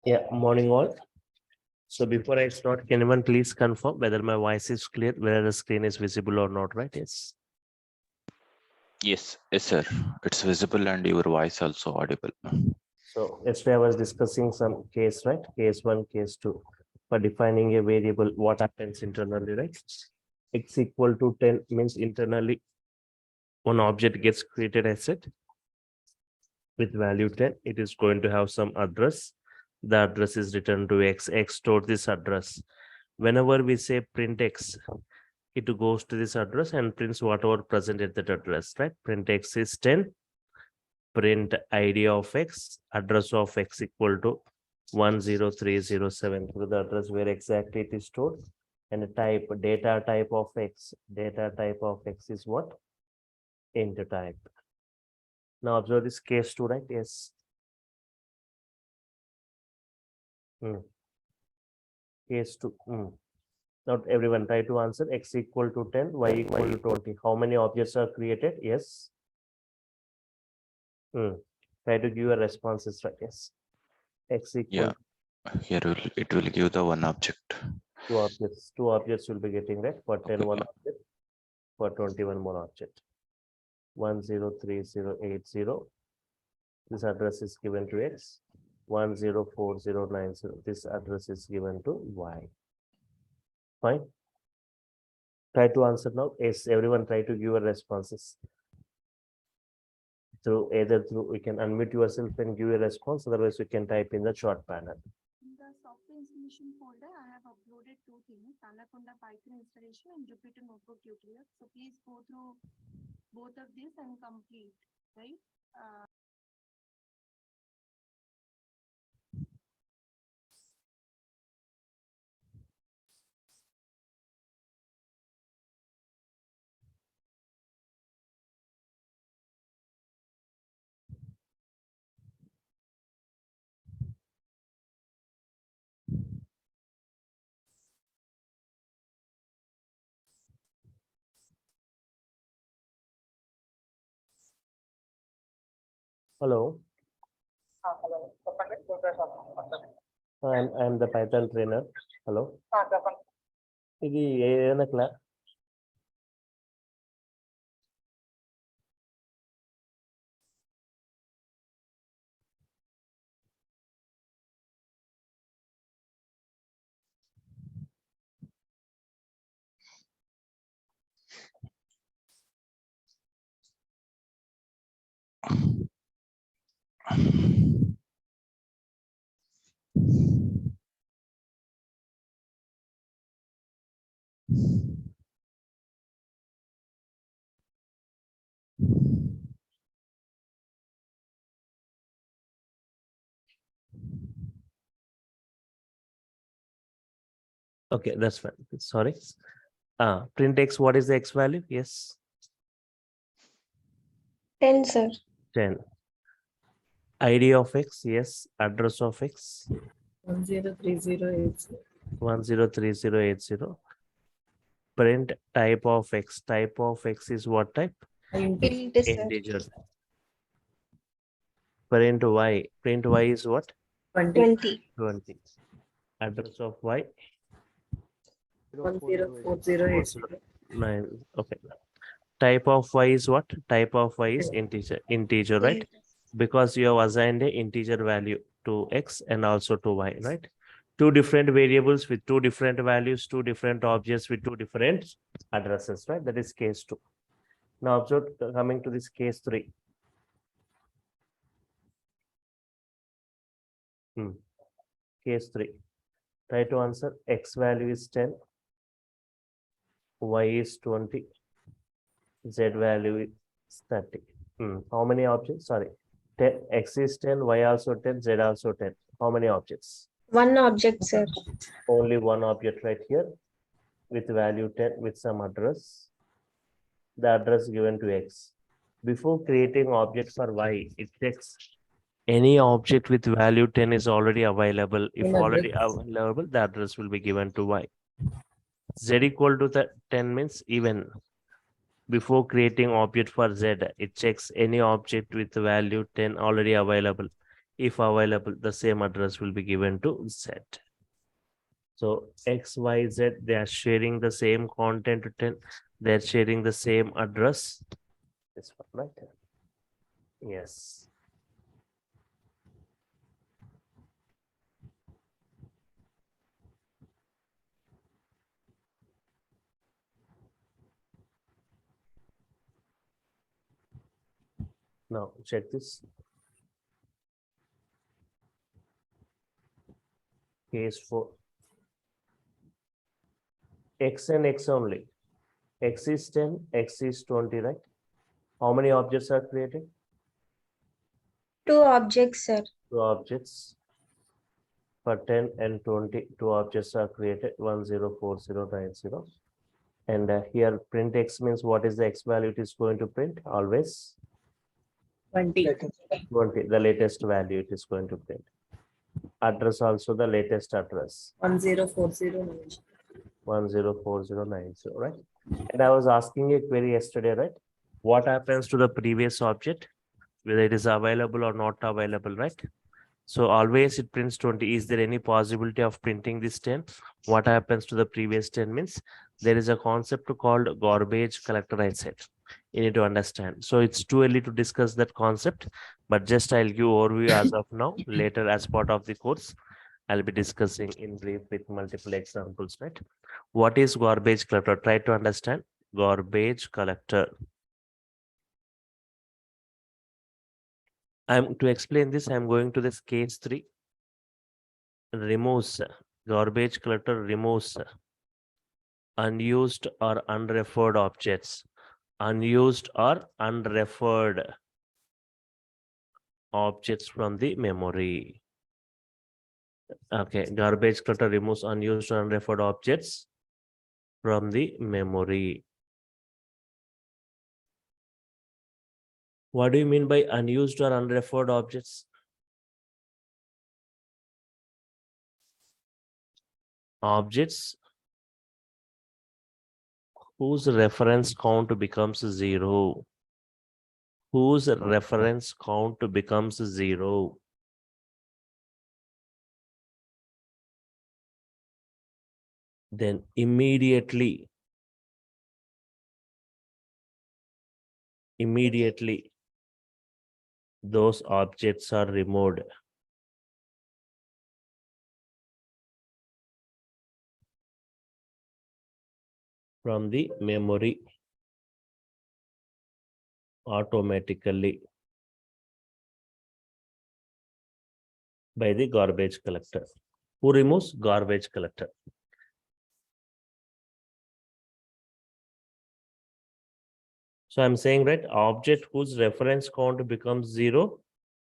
Yeah, morning all. So before I start, can anyone please confirm whether my voice is clear, whether the screen is visible or not, right? Yes. Yes, sir. It's visible and your voice also audible. So yesterday I was discussing some case, right? Case one, case two, for defining a variable, what happens internally, right? X equal to 10 means internally one object gets created as set with value 10. It is going to have some address. The address is returned to X. X stored this address. Whenever we say print X, it goes to this address and prints whatever present at that address, right? Print X is 10. Print ID of X, address of X equal to 10307 to the address where exactly it is stored. And the type, data type of X, data type of X is what? Int type. Now observe this case 2, right? Yes. Case 2. Not everyone try to answer. X equal to 10, Y equal to 20. How many objects are created? Yes. Try to give a responses, right? Yes. X equal Here it will give the one object. two objects. Two objects will be getting, right? For 10, one object. For 21, one object. 103080. This address is given to X. 104090. This address is given to Y. Fine. Try to answer now. Yes, everyone try to give a responses. Through either through we can unmute yourself and give a response, otherwise we can type in the short panel. In the software installation folder, I have uploaded two things, Anaconda Python installation and Jupyter Notebook tutorial. So please go through both of these and complete, right? Hello. I'm the Python trainer. Hello. ఇది ఏదైనా class Okay, that's fine. Sorry. Print X, what is the X value? Yes. 10, sir. 10. ID of X, yes. Address of X. 103080. 103080. Print type of X. Type of X is what type? Int, sir. Integer. Print Y. Print Y is what? 20. 20. Address of Y. 104080. 9. Okay. Type of Y is what? Type of Y is integer. Integer, right? Because you have assigned a integer value to X and also to Y, right? Two different variables with two different values, two different objects with two different addresses, right? That is case 2. Now observe, coming to this case 3. Case 3. Try to answer. X value is 10. Y is 20. Z value is 30. How many objects? Sorry. 10. X is 10. Y also 10. Z also 10. How many objects? One object, sir. Only one object right here with value 10 with some address. The address given to X. Before creating object for Y, it checks any object with value 10 is already available. If already available, the address will be given to Y. Z equal to the 10 means even. Before creating object for Z, it checks any object with value 10 already available. If available, the same address will be given to Z. So X, Y, Z, they are sharing the same content to 10. They're sharing the same address. This one, right? Yes. Now check this. Case 4. X and X only. X is 10, X is 20, right? How many objects are created? 2 objects, sir. 2 objects. For 10 and 20, 2 objects are created, 104090. And here print X means what is the X value it is going to print? Always 20. 20, the latest value it is going to print. Address also the latest address. 104090. 104090, right? And I was asking a query yesterday, right? What happens to the previous object, whether it is available or not available, right? So always it prints 20. Is there any possibility of printing this 10? What happens to the previous 10 means there is a concept called garbage collector, I said. You need to understand. So it's too early to discuss that concept, but just I'll give overview as of now. Later, as part of the course, I'll be discussing in brief with multiple examples, right? What is garbage collector? Try to understand garbage collector. To explain this, I'm going to this case 3. Removes, garbage collector removes unused or unreferred objects. Unused or unreferred objects from the memory. Okay, garbage collector removes unused or unreferred objects from the memory. What do you mean by unused or unreferred objects? Objects whose reference count becomes 0. Whose reference count becomes 0. Then immediately those objects are removed. From the memory automatically by the garbage collector. Who removes? Garbage collector. So I'm saying, right, object whose reference count becomes 0,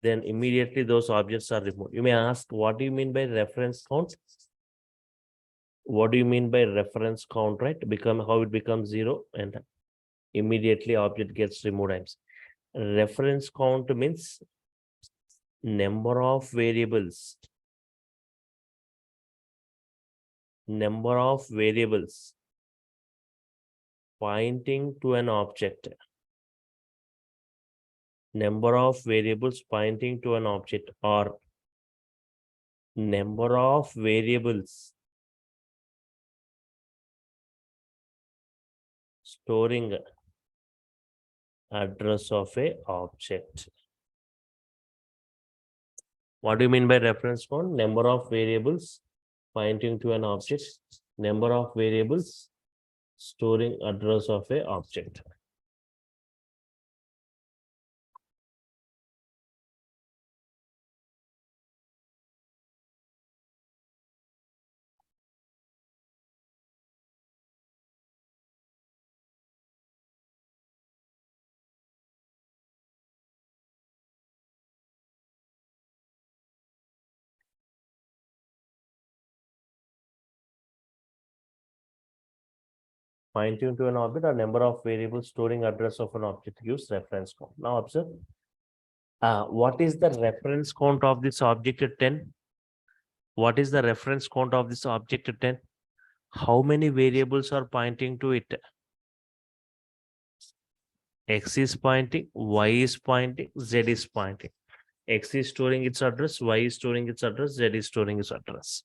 then immediately those objects are removed. You may ask, what do you mean by reference count? What do you mean by reference count, right? How it becomes 0 and immediately object gets removed. Reference count means number of variables. Number of variables pointing to an object. Number of variables pointing to an object, or number of variables storing address of a object. What do you mean by reference count? Number of variables pointing to an object. Number of variables storing address of a object. Pointing to an object or number of variables storing address of an object gives reference count. Now observe. What is the reference count of this object at 10? What is the reference count of this object at 10? How many variables are pointing to it? X is pointing, Y is pointing, Z is pointing. X is storing its address, Y is storing its address, Z is storing its address.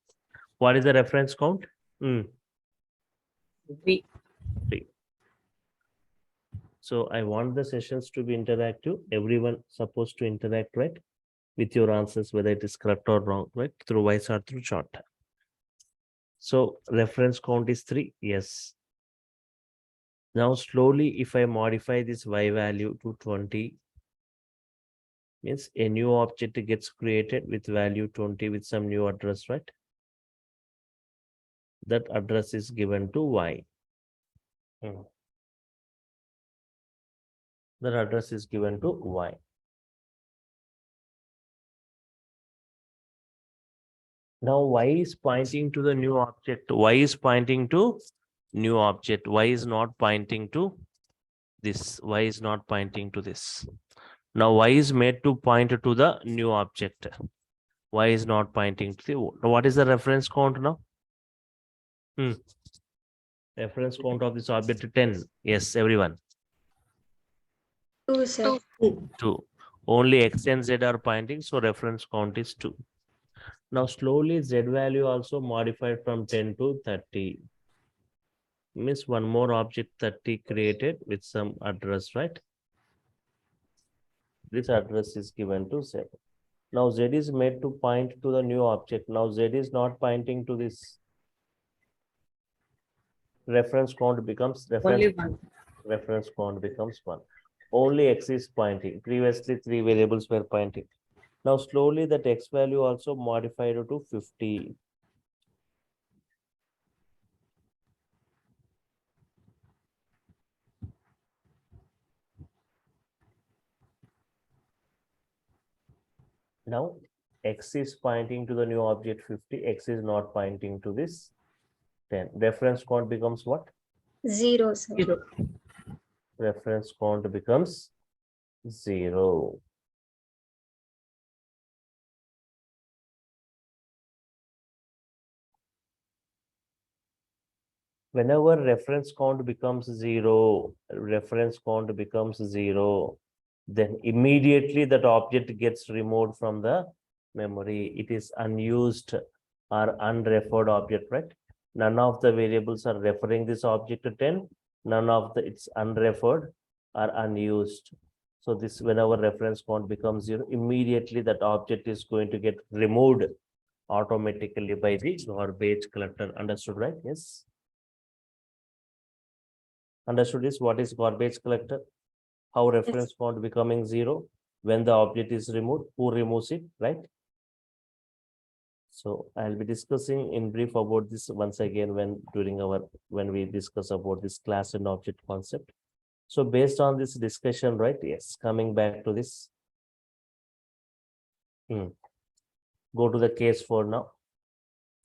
What is the reference count? V. 3. So I want the sessions to be interactive. Everyone supposed to interact, right? With your answers, whether it is correct or wrong, right? Through voice or through chat. So reference count is 3. Yes. Now slowly, if I modify this Y value to 20, means a new object gets created with value 20 with some new address, right? That address is given to Y. That address is given to Y. Now Y is pointing to the new object. Y is pointing to new object. Y is not pointing to this. Y is not pointing to this. Now Y is made to point to the new object. Y is not pointing to the. What is the reference count now? Reference count of this object 10. Yes, everyone. 2, sir. 2. Only X and Z are pointing, so reference count is 2. Now slowly Z value also modified from 10 to 30. Means one more object 30 created with some address, right? This address is given to Z. Now Z is made to point to the new object. Now Z is not pointing to this. Reference count becomes Only 1. reference count becomes 1. Only X is pointing. Previously 3 variables were pointing. Now slowly that X value also modified to 50. Now X is pointing to the new object 50. X is not pointing to this 10. Reference count becomes what? 0, sir. Reference count becomes 0. Whenever reference count becomes 0, then immediately that object gets removed from the memory. It is unused or unreferred object, right? None of the variables are referring this object to 10. None of the it's unreferred or unused. So this whenever reference count becomes 0, immediately that object is going to get removed automatically by the garbage collector. Understood, right? Yes. Understood is what is garbage collector? How reference count becoming 0 when the object is removed? Who removes it, right? So I'll be discussing in brief about this once again when we discuss about this class and object concept. So based on this discussion, right? Yes, coming back to this. Go to the case 4 now.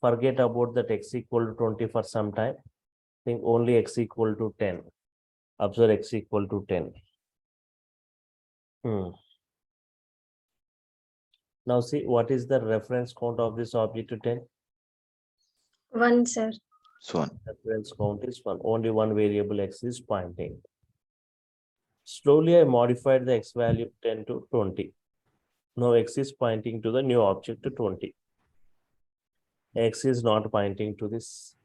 Forget about that X equal to 20 for some time. Think only X equal to 10. Observe X equal to 10. Now see what is the reference count of this object to 10? 1, sir. So on. Reference count is 1. Only one variable X is pointing. Slowly I modified the X value 10 to 20. Now X is pointing to the new object to 20. X is not pointing to this.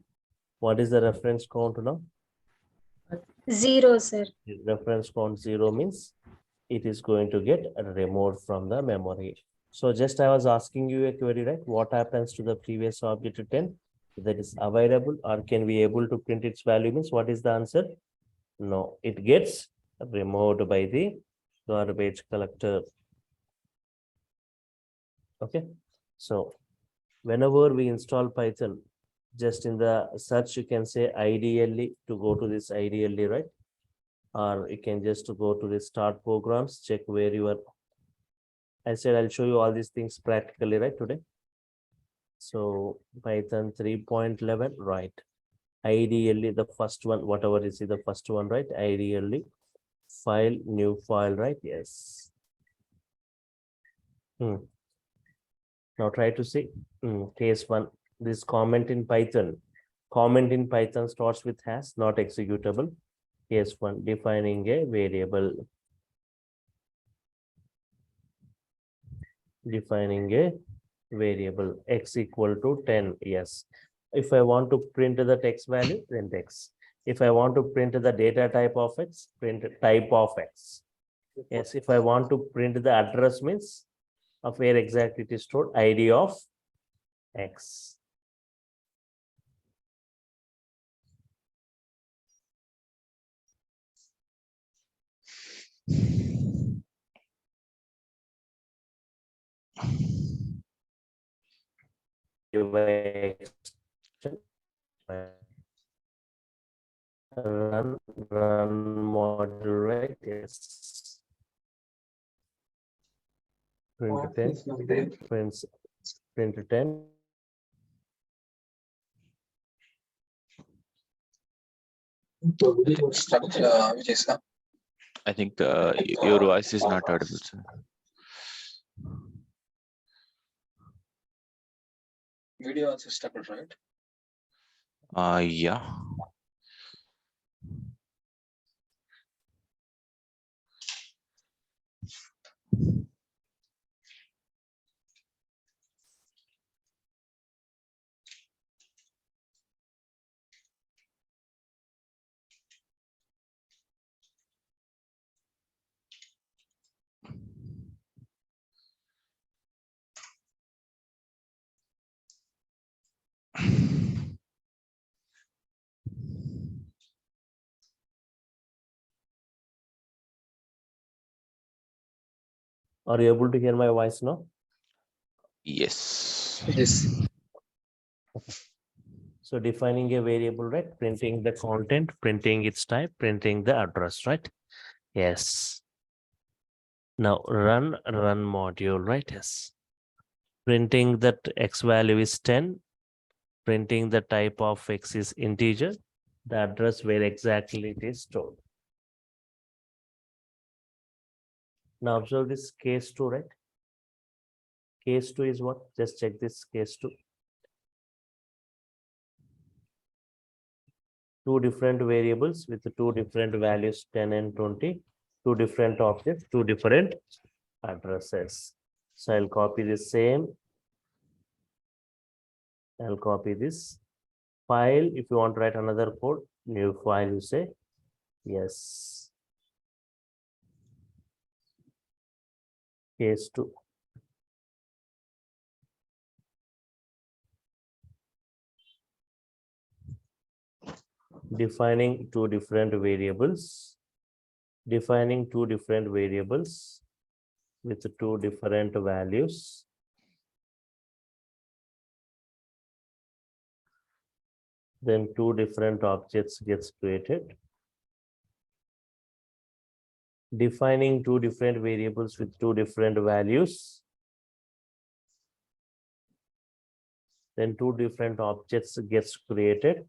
What is the reference count now? 0, sir. Reference count 0 means it is going to get removed from the memory. So just I was asking you a query, right? What happens to the previous object to 10? That is available or can we able to print its value means what is the answer? No, it gets removed by the garbage collector. Okay, so whenever we install Python, just in the search you can say ideally to go to this ideally, right? Or you can just go to the start programs, check where you are. I said I'll show you all these things practically, right, today. So Python 3.11, right? Ideally the first one, whatever is the first one, right? Ideally file, new file, right? Yes. Now try to see case 1. This comment in Python starts with hash, not executable. Case 1, defining a variable. defining a variable x equal to 10. Yes. If I want to print the text value, print x. If I want to print the data type of x, print type of x. Yes, if I want to print the address means of where exactly it is stored, ID of x. Run module, right? Yes. Print 10, print 10. Vijay sir. I think your voice is not audible, sir. Video also stuck, right? Yeah. Are you able to hear my voice now? Yes. Yes. So defining a variable, right? Printing the content, printing its type, printing the address, right? Yes. Now run module, right? Yes. Printing that x value is 10, printing the type of x is integer, the address where exactly it is stored. Now observe this case 2, right? Case 2 is what? Just check this case 2. Two different variables with two different values 10 and 20, two different objects, two different addresses. So I'll copy the same. I'll copy this file. If you want to write another code, new file, you say yes. Case 2. Defining two different variables. Defining two different variables with two different values. Then two different objects gets created. Defining two different variables with two different values. Then two different objects gets created.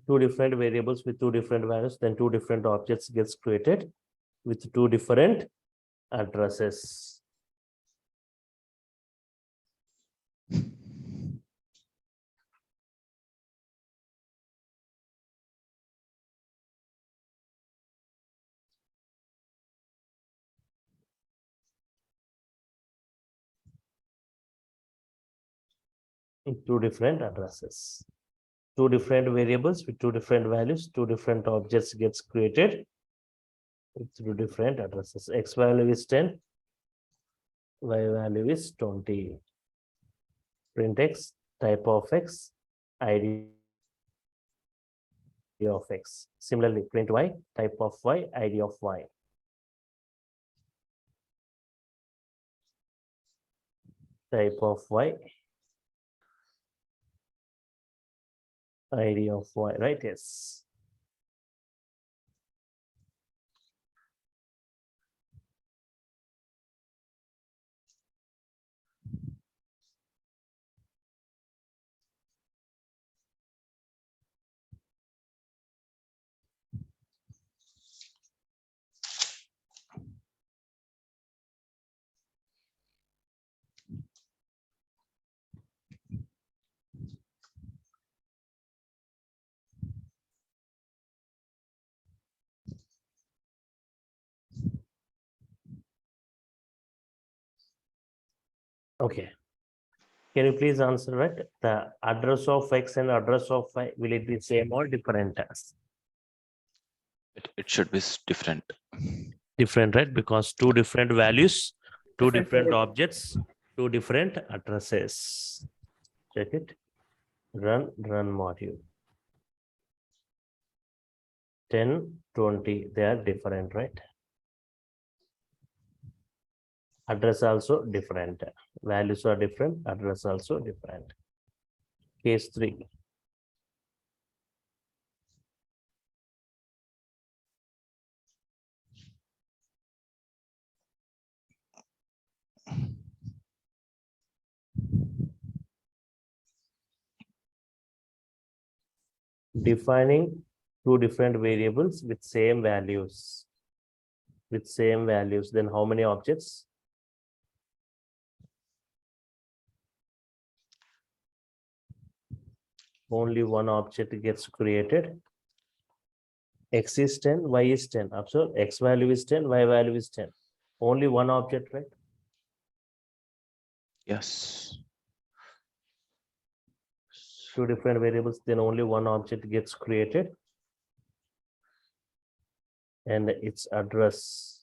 Two different variables with two different values, then two different objects gets created with two different addresses. Two different addresses. Two different variables with two different values, two different objects gets created with two different addresses. X value is 10, Y value is 20. Print X, type of X, ID of X. Similarly, print Y, type of Y, ID of Y. Type of Y, ID of Y, right? Yes. Okay. Can you please answer, right? The address of X and address of Y, will it be same or different? It should be different. Different, right? Because two different values, two different objects, two different addresses. Check it. Run module. 10, 20, they are different, right? Address also different. Values are different, address also different. Case 3. Defining two different variables with same values. With same values, then how many objects? Only one object gets created. X is 10, Y is 10. Observe, X value is 10, Y value is 10. Only one object, right? Yes. Two different variables, then only one object gets created. And its address.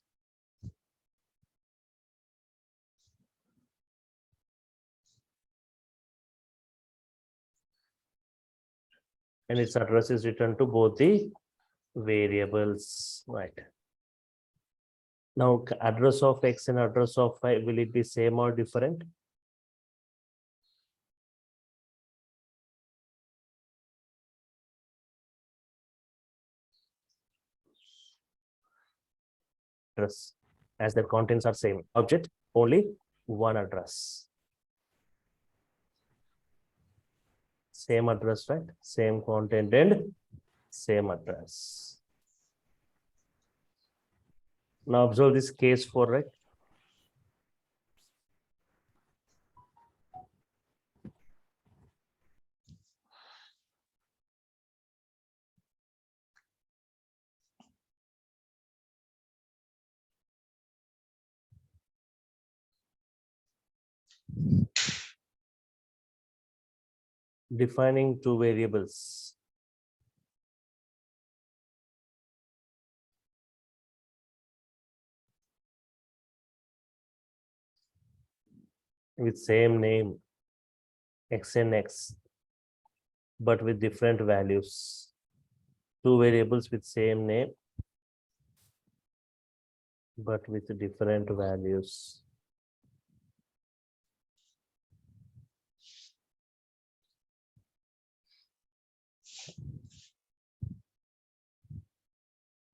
And its address is returned to both the variables, right? Now, address of X and address of Y, will it be same or different? Address, as the contents are same. Object, only one address. Same address, right? Same content and same address. Now observe this case 4, right? Defining two variables. With same name, X and X, but with different values. Two variables with same name, but with different values.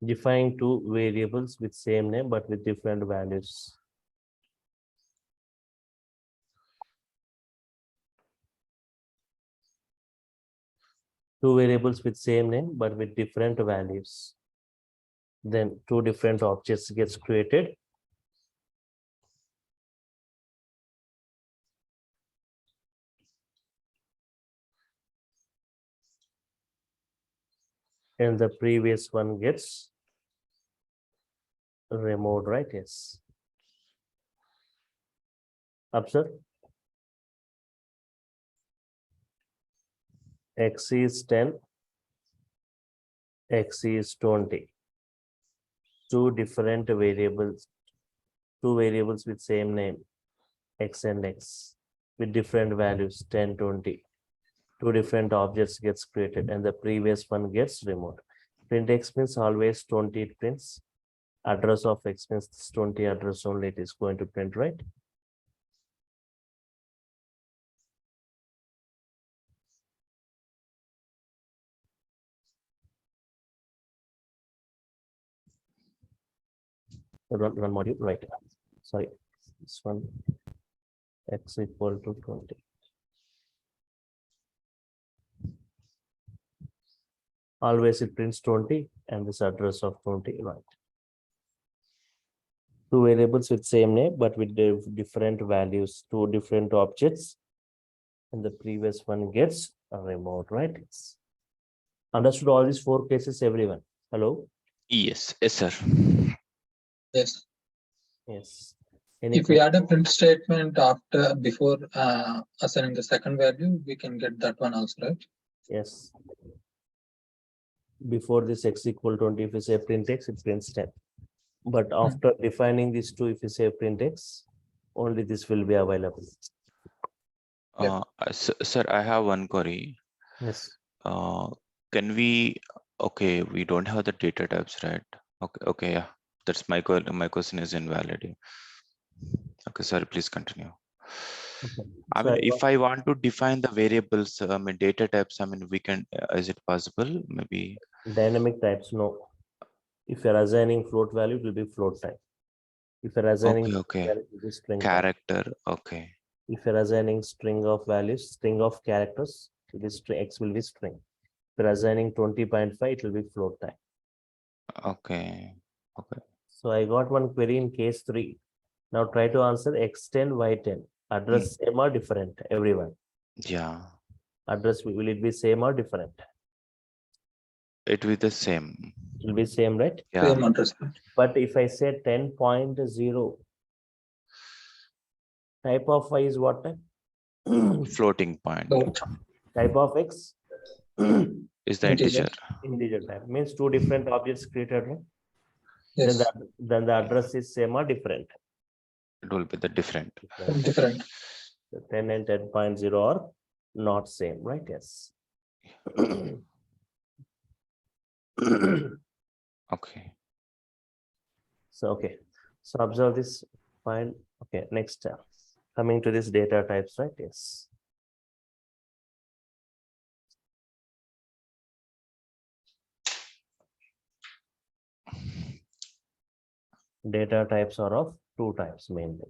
Define two variables with same name, but with different values. Two variables with same name, but with different values. Then two different objects gets created. And the previous one gets removed, right? Yes. Observe. X is 10, X is 20. Two different variables, two variables with same name, X and X, with different values, 10, 20. Two different objects gets created and the previous one gets removed. Print X means always 20 it prints. Address of X means 20 address only it is going to print, right? Run module, right? Sorry, this one, X equal to 20. Always it prints 20 and this address of 20, right? Two variables with same name, but with different values, two different objects. And the previous one gets removed, right? Understood all these four cases, everyone? Hello? Yes, yes, sir. Yes. Yes. Any If we add a print statement before assigning the second value, we can get that one also, right? yes. Before this x equal 20, if you say print x, it prints 10. But after defining these two, if you say print x, only this will be available. Yeah. Sir, I have one query. Yes. Can we, okay, we don't have the data types, right? Okay, yeah. That's my question is invalid. Okay, sorry, please continue. Okay. I So mean, I if I want to define the variables, I mean, data types, I mean, we can, is it possible? Maybe. dynamic types, no. If you're assigning float value, it will be float type. If you're assigning Okay. value, it will be string type. Character, okay. If you're assigning string of values, string of characters, it will be string, x will be string. If you're assigning 20.5, it will be float type. Okay. Okay. So I got one query in case 3. Now try to answer x10, y10. Address same or different, everyone. Yeah, Address, will it be same or different? it will be the same. It will be same, right? Yeah, Same address. Right? But if I say 10.0, type of y is what type? floating point Float. Type of x? is the Integer. integer. Integer type. Means two different objects created, right? Yes. Then the address is same or different? It will be the different. Different. So 10 and 10.0 are not same, right? Yes. Okay. So, okay. So observe this file. Okay, next coming to this data types, right? Yes. Data types are of two types mainly.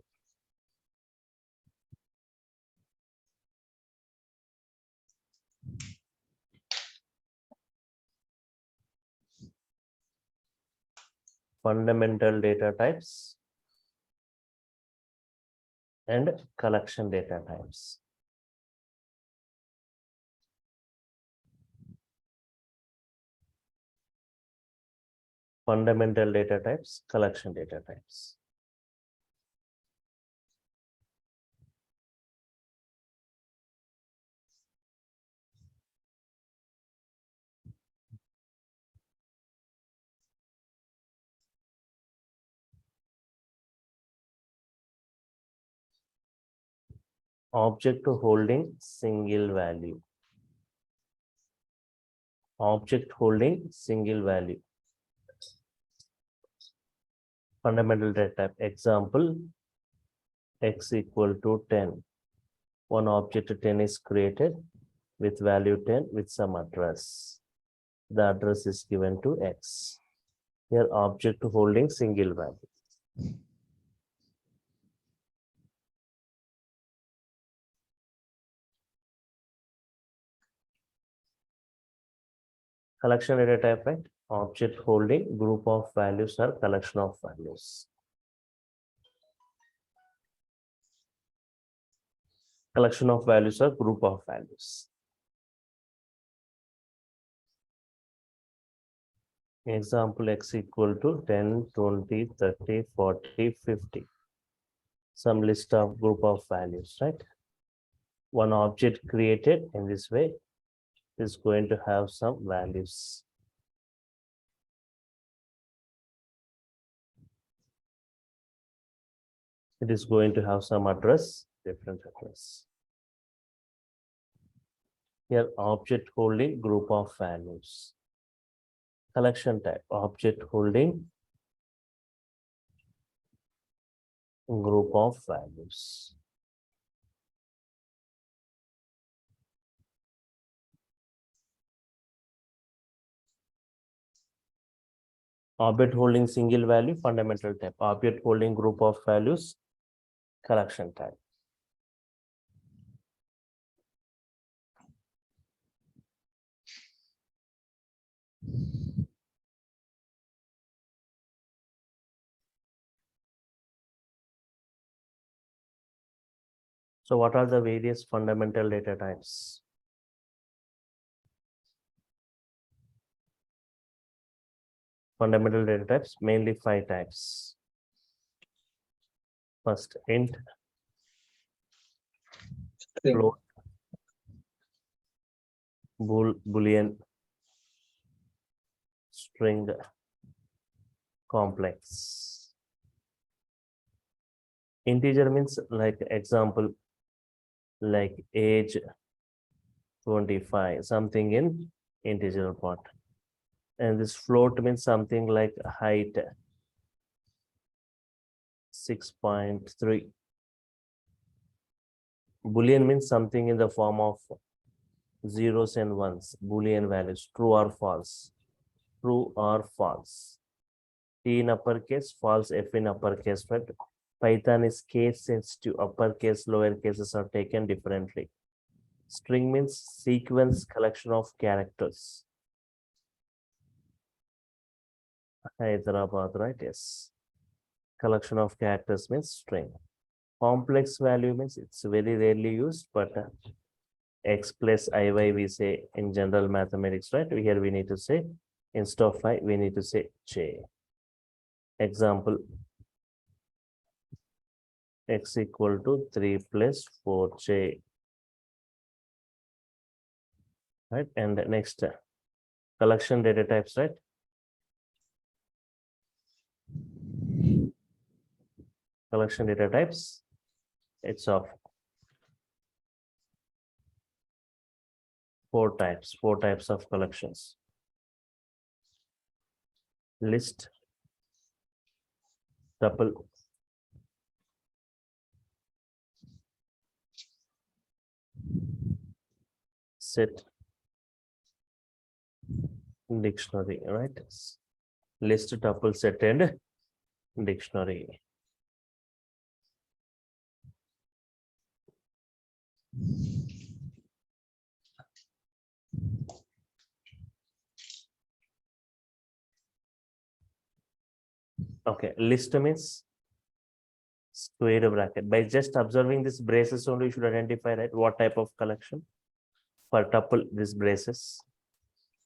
Fundamental data types and collection data types. Fundamental data types, collection data types. Object holding single value. Object holding single value. Fundamental data type. Example, x equal to 10. One object 10 is created with value 10 with some address. The address is given to x. Here object holding single value. Collection data type, right? Object holding group of values or collection of values. Collection of values or group of values. Example, x equal to 10, 20, 30, 40, 50. Some list of group of values, right? One object created in this way is going to have some values. It is going to have some address, different address. Here, object holding group of values. Collection type, object holding group of values. Object holding single value, fundamental type. Object holding group of values, collection type. So what are the various fundamental data types? Fundamental data types, mainly 5 types. First int, String. float, boolean, string, complex. Integer means like example, like age 25, something in integer part. And this float means something like height 6.3. Boolean means something in the form of zeros and ones, Boolean values, true or false, true or false. T in uppercase, false, F in uppercase, but Python is case sensitive, uppercase, lower cases are taken differently. String means sequence collection of characters. Hyderabad, right? Yes. Collection of characters means string. Complex value means it's very rarely used, but x plus iy we say in general mathematics, right? Here we need to say instead of I, we need to say j. Example, x equal to 3 plus 4j. Right? And next, collection data types, right? Collection data types, it's of four types of collections. List, tuple, set, dictionary, right? List, tuple, set, and dictionary. Okay, list means square bracket. By just observing this braces only, you should identify, right, what type of collection. For tuple, this braces.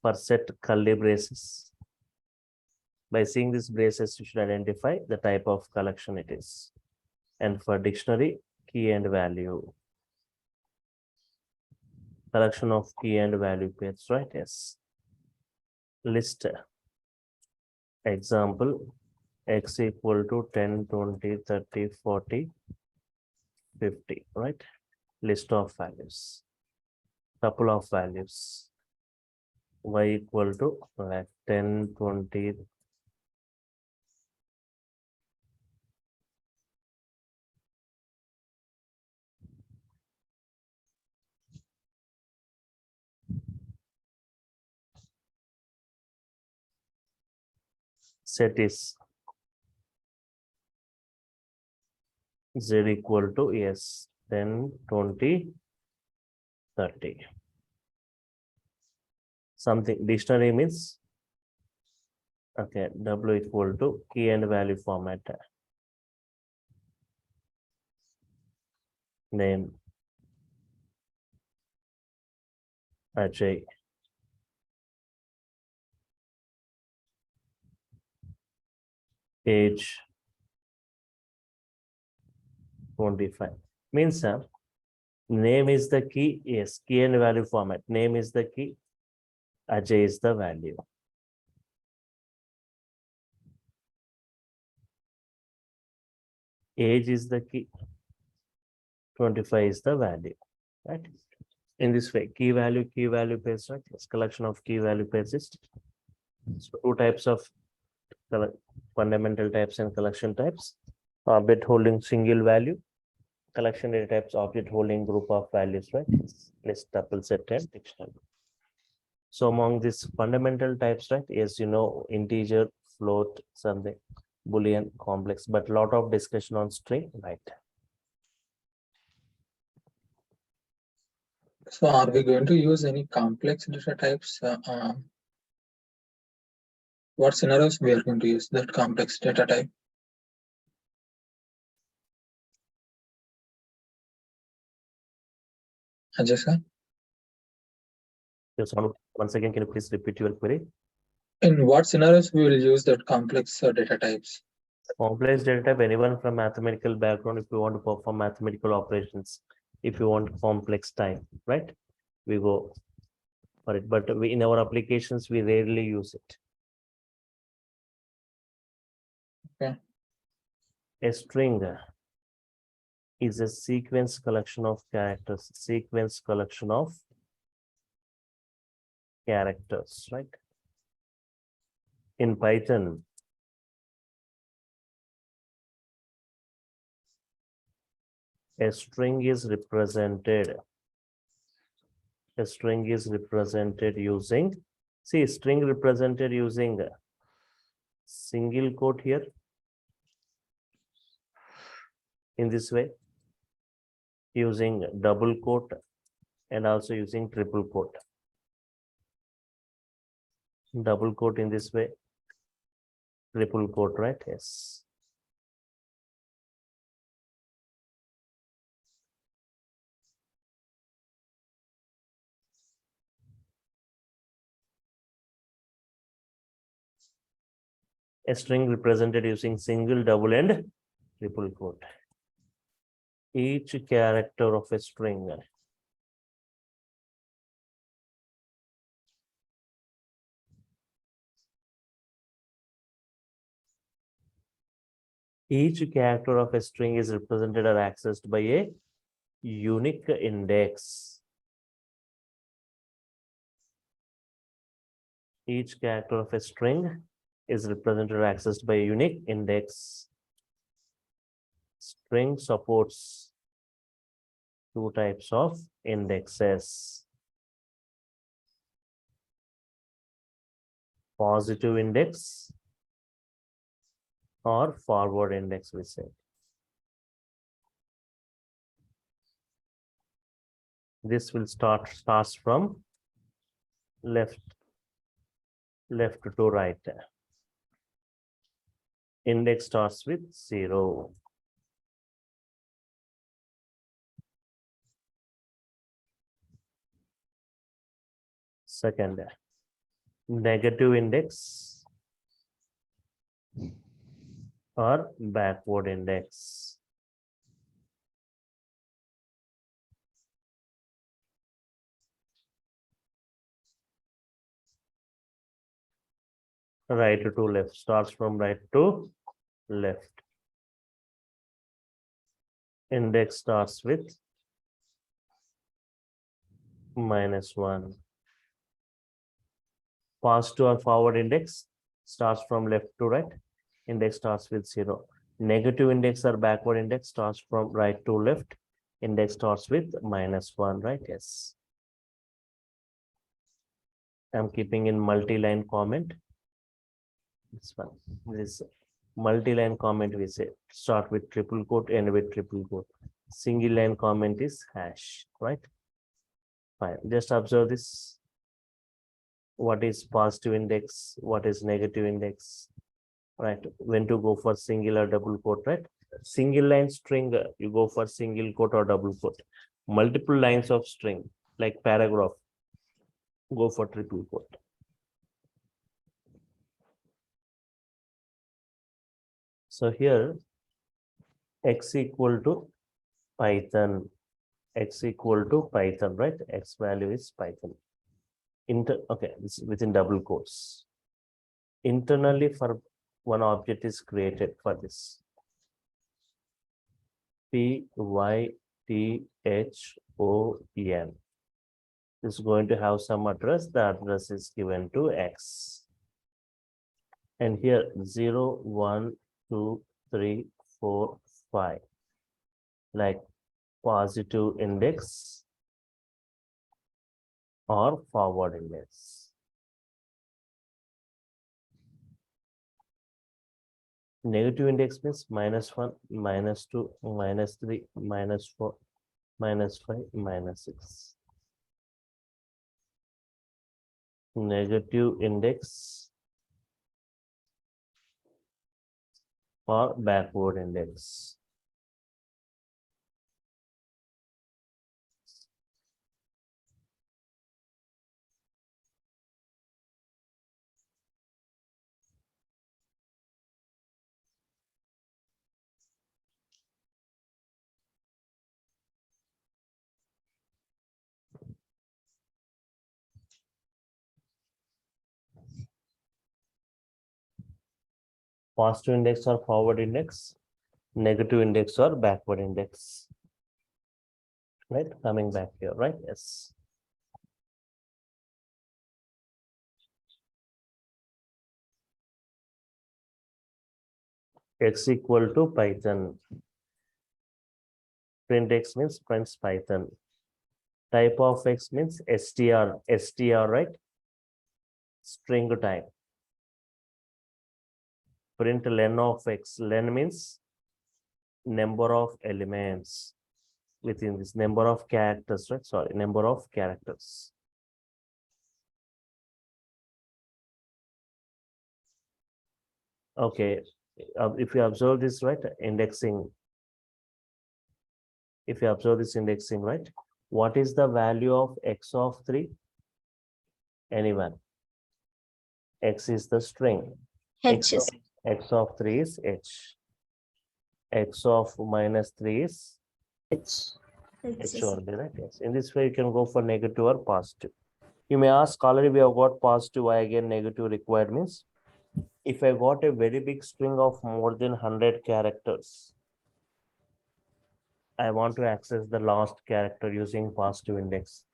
For set, curly braces. By seeing these braces, you should identify the type of collection it is. And for dictionary, key and value. Collection of key and value pairs, right? Yes. List. Example, x equal to 10, 20, 30, 40, 50, right? List of values. Couple of values. Y equal to like 10, 20. Set is z equal to yes 10, 20, 30. Something dictionary means okay, w equal to key and value format. Name, Ajay, age 25. Means name is the key, yes, key and value format. Name is the key, Ajay is the value. Age is the key, 25 is the value, right? In this way, key value pairs, right? Yes, collection of key value pairs is so two types of fundamental types and collection types. Object holding single value, collection data types, object holding group of values, right? List, tuple, set, and dictionary. So among these fundamental types, right? Yes, you know, integer, float, something, Boolean, complex, but lot of discussion on string, right? So are we going to use any complex data types? What scenarios we are going to use that complex data type? Ajay sir? Yes, once again, can you please repeat your query? In what scenarios we will use that complex data types? Complex data type, anyone from mathematical background, if you want to perform mathematical operations, if you want complex type, right? We go for it, but we, in our applications, we rarely use it. Okay. A string is a sequence collection of characters, right? In Python, a string is represented using, see, string represented using single quote here, in this way, using double quote, and also using triple quote. Double quote in this way, triple quote, right? Yes. A string represented using single, double, and triple quote. Each character of a string is represented or accessed by a unique index. Each character of a string is represented or accessed by a unique index. String supports two types of indexes. Positive index or forward index, we say. This will starts from left to right. Index starts with 0. Second, negative index or backward index. Right to left, starts from right to left. Index starts with -1. Positive or forward index starts from left to right. Index starts with 0. Negative index or backward index starts from right to left. Index starts with -1, right? Yes. I'm keeping in multi-line comment. This one, this multi-line comment, we say start with triple quote, end with triple quote. Single line comment is hash, right? Fine. Just observe this. What is positive index? What is negative index? Right? When to go for single or double quote, right? Single line string, you go for single quote or double quote. Multiple lines of string, like paragraph, go for triple quote. So here, x equal to Python, right? X value is Python. Okay, this is within double quotes. Internally, for one object is created for this. Python is going to have some address. The address is given to x. And here 0, 1, 2, 3, 4, 5. Like positive index or forward index. Negative index means -1, -2, -3, -4, -5, -6. Negative index or backward index. Positive index or forward index, negative index or backward index. Right, coming back here, right? Yes. X equal to Python. Print X means prints Python. Type of X means str, right? String type. Print len of X. Len means number of elements within this, number of characters, right? Sorry, number of characters. Okay, if you observe this, right, indexing. If you observe this indexing, right, what is the value of X of 3? Anyone? X is the string. H is X of 3 is H. X of minus 3 is H. H only, right? Yes. In this way, you can go for negative or positive. You may ask, already we have got positive, why again negative required means? If I got a very big string of more than 100 characters, I want to access the last character using positive index.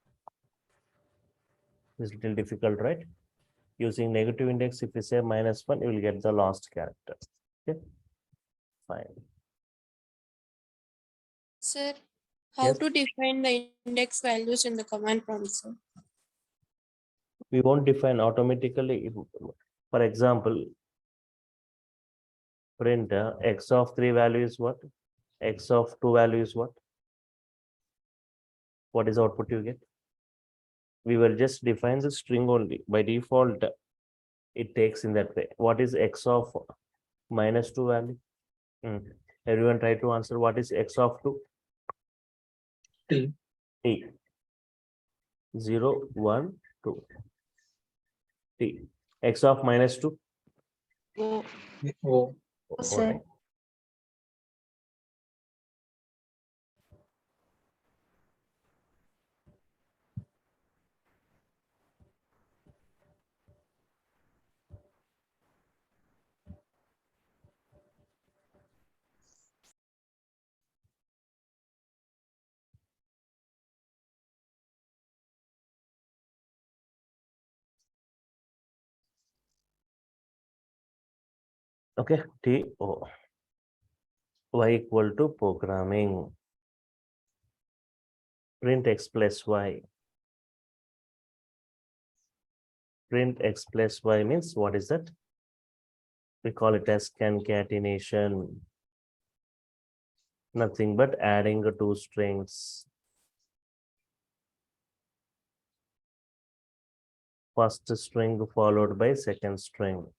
It's a little difficult, right? Using negative index, if you say -1, you will get the last character. Okay, fine. Sir, how Yes. to define the index values in the command prompt, sir? We won't define automatically. For example, print X of 3 value is what? X of 2 value is what? What is the output you get? We will just define the string only. By default, it takes in that way. What is X of -2 value? Everyone try to answer. What is X of 2? T. T. 0, 1, 2. T. X of -2? Oh, O. Sir. Alright. Okay, T O. Y equal to programming. Print X plus Y. Print X plus Y means what is that? We call it as concatenation. Nothing but adding two strings. First string followed by second string.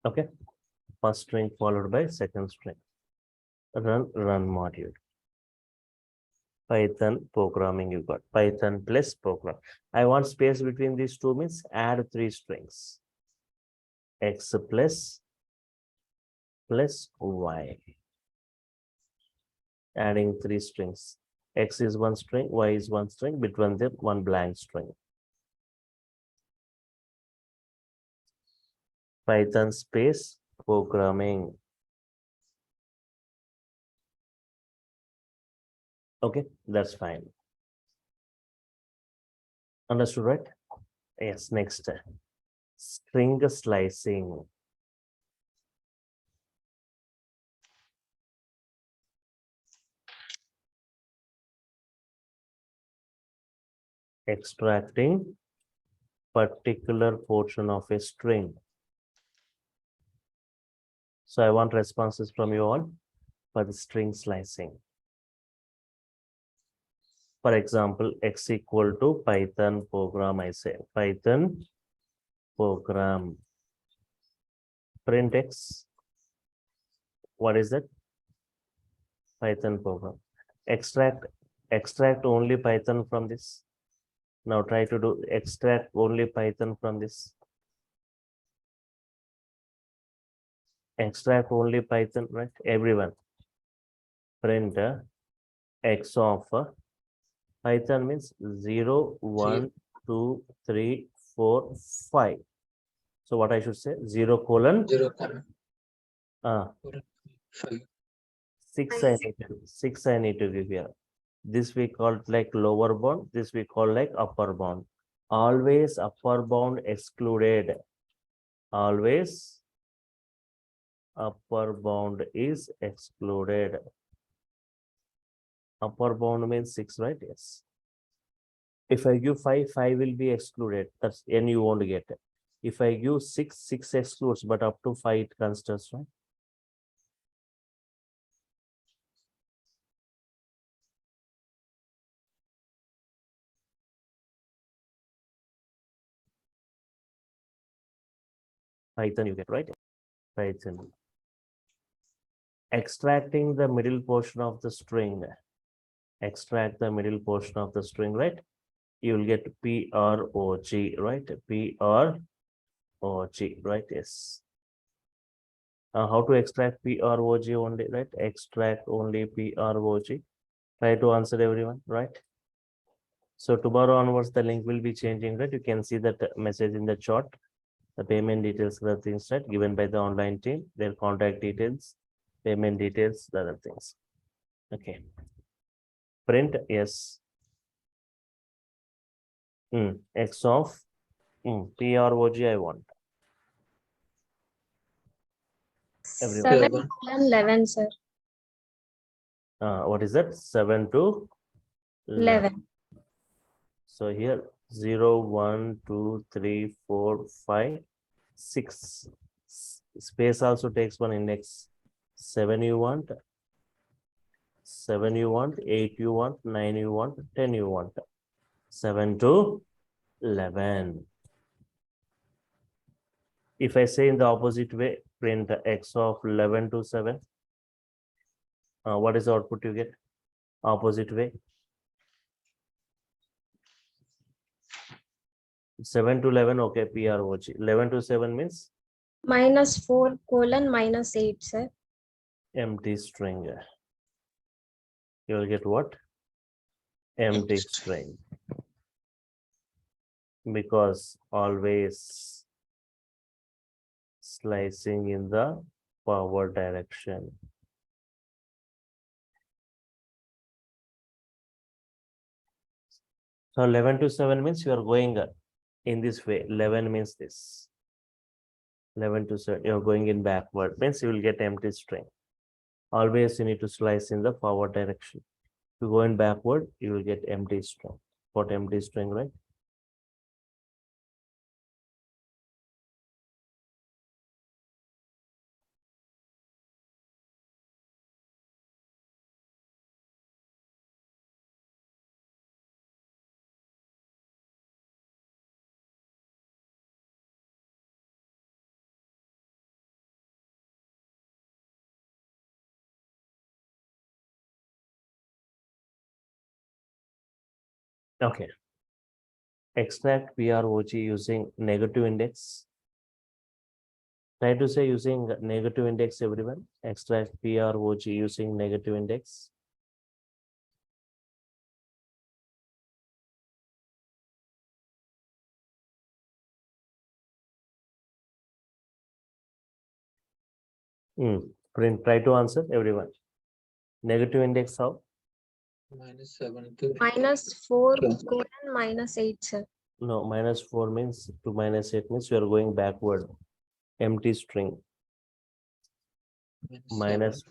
Okay, first string followed by second string. Run module. Python programming, you got Python plus program. I want space between these two means add 3 strings. X plus Y. Adding 3 strings. X is 1 string, Y is 1 string, between them 1 blank string. Python space programming. Okay, that's fine. Understood, right? Yes, next. String slicing. Extracting particular portion of a string. So I want responses from you all for the string slicing. For example, X equal to Python program, I say Python program. Print X. What is that? Python program. Extract only Python from this. Now try to do extract only Python from this. extract only Python, right? Everyone. Print x of Python means 0, 1, 2, 3, 4, 5. So what I should say? 0 colon 0, 5. 6 I need to 6 I need to give here. This we call like lower bound. This we call like upper bound. Always upper bound excluded. Always upper bound is excluded. Upper bound means 6, right? Yes. If I give 5, 5 will be excluded. That's n you won't get. If I give 6, 6 excludes, but up to 5 it considers, right? Python you get, right? Python. Extracting the middle portion of the string. Extract the middle portion of the string, right? You will get PROG, right? PROG, right? Yes. How to extract PROG only, right? Extract only PROG. Try to answer everyone, right? So tomorrow onwards, the link will be changing, right? You can see that message in the chat. The payment details, the things, right? Given by the online team, their contact details, payment details, the other things. Okay. Print, yes. X of PROG I want. Everyone. 7 7. colon 11, sir. What is that? 7 to 11. So here 0, 1, 2, 3, 4, 5, 6. Space also takes one index. 7 you want, 7 you want, 8 you want, 9 you want, 10 you want. 7 to 11. If I say in the opposite way, print x of 11 to 7. What is the output you get? Opposite way. 7 to 11, okay, PROG. 11 to 7 means -4 colon -8, sir. empty string. You will get what? Empty string. Because always slicing in the forward direction. So 11 to 7 means you are going in this way. 11 means this. 11 to 7, you're going in backward, means you will get empty string. Always you need to slice in the forward direction. If you go in backward, you will get empty string. What empty string, right? Okay. Extract PROG using negative index. Try to say using negative index, everyone. Extract PROG using negative index. Print, try to answer, everyone. Negative index how? -7 to -4 Okay. colon -8, sir. No, -4 means to -8 means you are going backward. Empty string. Minus,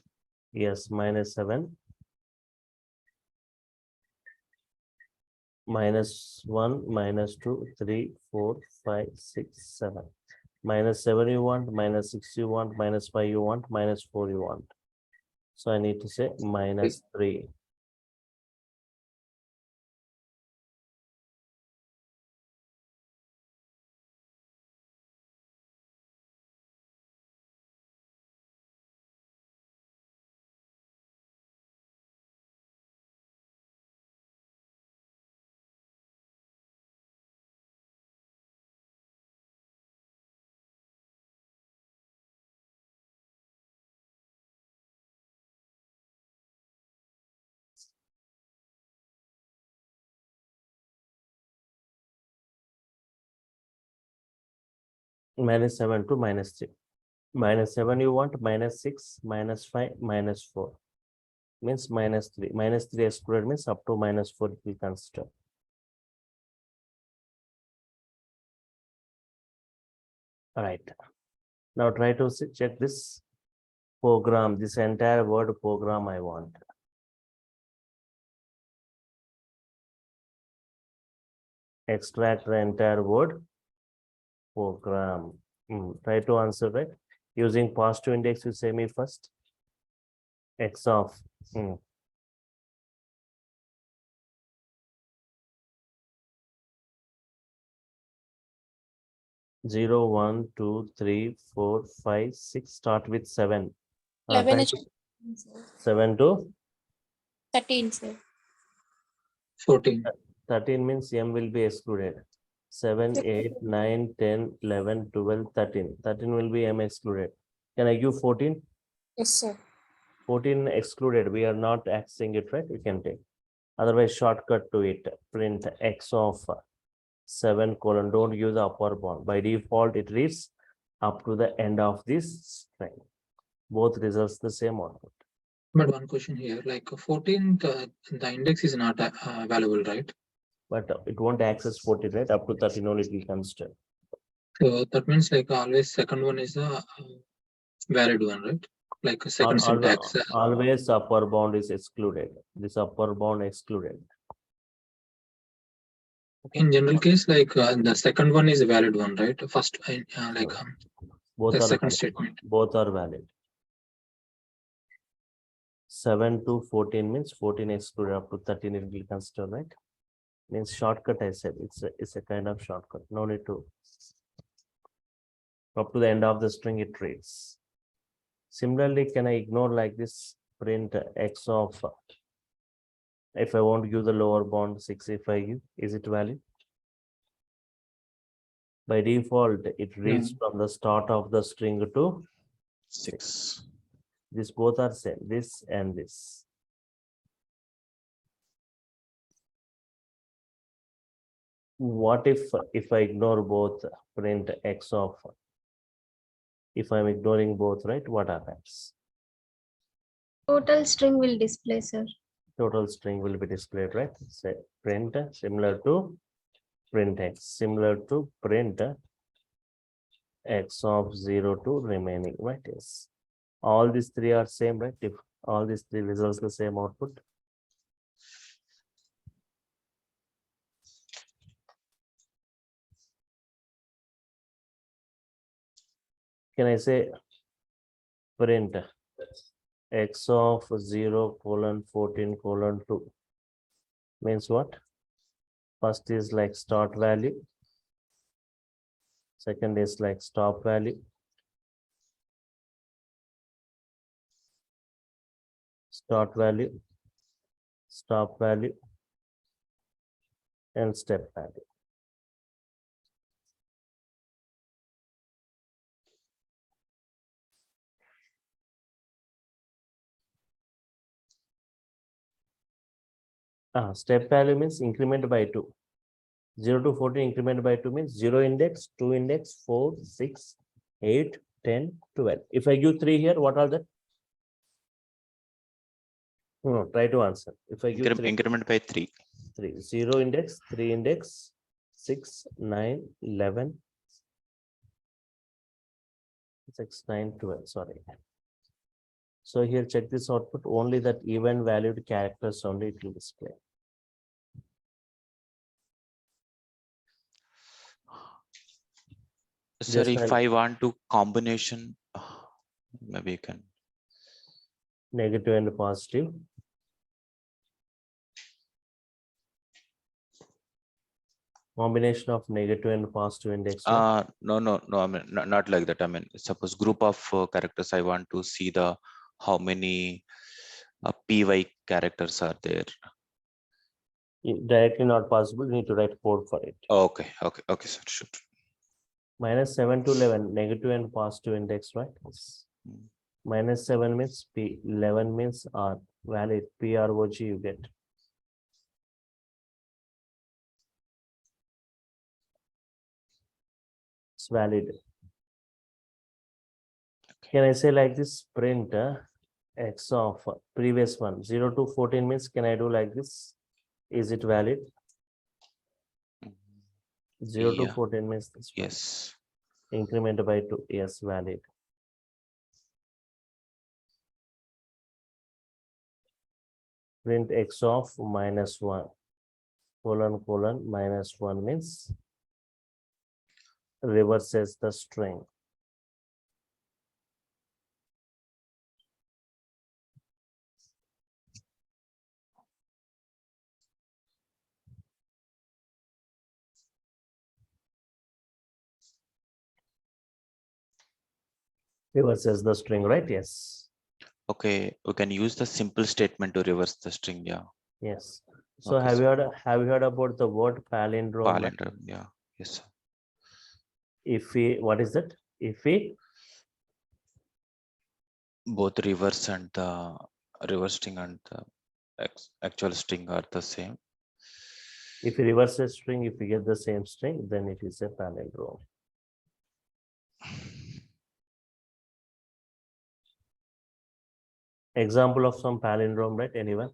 yes, -7. -1, -2, 3, 4, 5, 6, 7. -7 you want, -6 you want, -5 you want, -4 you want. So I need to say -3. -7 to -3. -7 you want, -6, -5, -4. Means -3. -3 excluded means up to -4 it will consider. All right. Now try to check this program, this entire word program I want. Extract the entire word program. Try to answer, right? Using positive index, you say me first. X of 0, 1, 2, 3, 4, 5, 6. Start with 7. 11 try is to- 13, sir. 7 to 13, sir. 14. 13 means M will be excluded. 7, 8, 9, 10, 11, 12, 13. 13 will be M excluded. Can I give 14? Yes, sir. 14 excluded. We are not accessing it, right? We can take. Otherwise, shortcut to it. Print X of 7 colon. Don't use the upper bound. By default, it reads up to the end of this string. Both results the same output. But one question here, like 14, the index is not available, right? But it won't access 14, right? Up to 13 only it will consider. So that means like always second one is the valid one, right? Like a second syntax. Always upper bound is excluded. This upper bound excluded. In general case, like the second one is a valid one, right? First, Both the are second valid. statement. Both are valid. 7 to 14 means 14 excluded, up to 13 it will consider, right? Means shortcut, I said it's a kind of shortcut. No need to. Up to the end of the string it reads. Similarly, can I ignore like this? Print X of, if I want to use the lower bound 6, if I give, is it valid? By default, it reads from the start of the string to 6. this. Both are same, this and this. What if I ignore both? Print X of, if I'm ignoring both, right? What happens? Total string will display, sir. Total string will be displayed, right? Say print similar to print X, similar to print X of 0 to remaining, right? Yes. All these three are same, right? If all these three results the same output. Can I say print X of 0 colon 14 colon 2 means what? First is like start value. Second is like stop value. Start value, stop value, and step value. Step value means increment by 2. 0 to 14 increment by 2 means 0 index, 2 index, 4, 6, 8, 10, 12. If I give 3 here, what are the? No, try to answer. If I give 3. Increment by 3. 3. 0 index, 3 index, 6, 9, 11, 6, 9, 12. Sorry. So here check this output. Only that even valued characters only it will display. Sir, Just if I want to combination, maybe you can. Negative and positive. Combination of negative and positive index. No. I mean, not like that. I mean, suppose group of characters. I want to see the how many py characters are there. Directly not possible. You need to write code for it. Okay, sir. Sure. -7 to 11, negative and positive index, right? -7 means P, 11 means R, valid, PROG you get. It's valid. Can I say like this? Print x of previous one 0 to 14 means, can I do like this? Is it valid? 0 to Yeah. 14 means this one. Yes. Increment by 2. Yes, valid. Print x of -1 colon -1 means reverses the string. Reverses the string, right? Yes. Okay, we can use the simple statement to reverse the string. Yeah. Yes. So Okay, have you heard about the word palindrome? Right? palindrome. Yeah. Yes, sir. If we, what is that? If we, Both reverse and the reverse string and the actual string are the same. if we reverse a string, if we get the same string, then it is a palindrome. Example of some palindrome, right? Anyone?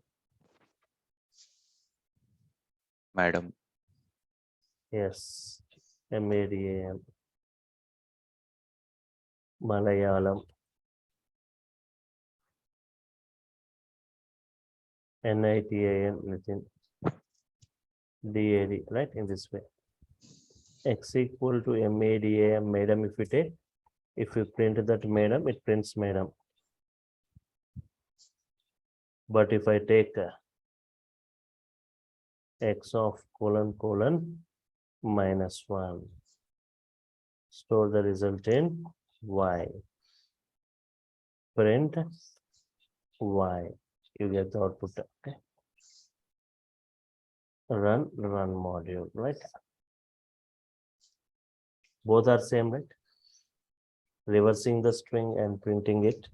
Madam. Yes. MADAM. Malayalam. NITAN, Nitin. DAD, right? In this way. X equal to MADAM, madam. If we take, if we print that madam, it prints madam. But if I take x of colon -1, store the result in y. Print y. You get the output. Okay. Run module, right? Both are same, right? Reversing the string and printing it.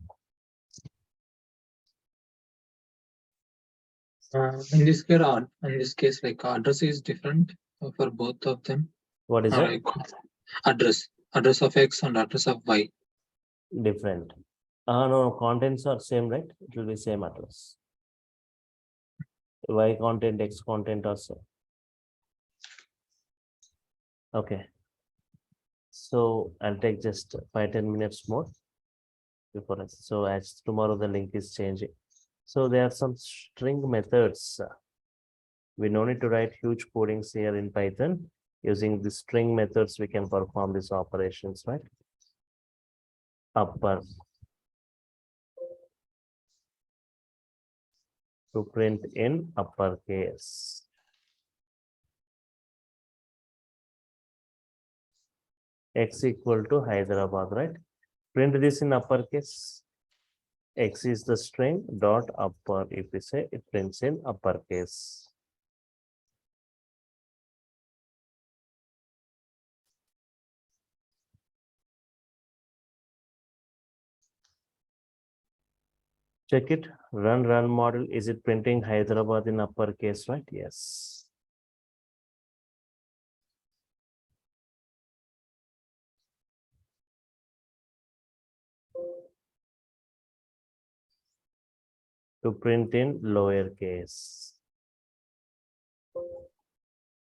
In this case, like address is different for both of them. What is that? Like address of X and address of Y. Different. No, contents are same, right? It will be same address. Y content, X content are same. Okay. So I'll take just 5-10 minutes more before us. So as tomorrow the link is changing. So there are some string methods. We no need to write huge codings here in Python. Using the string methods, we can perform these operations, right? Upper to print in uppercase. X equal to Hyderabad, right? Print this in uppercase. X is the string dot upper. If we say it prints in uppercase. Check it. Run model. Is it printing Hyderabad in uppercase, right? Yes. To print in lowercase.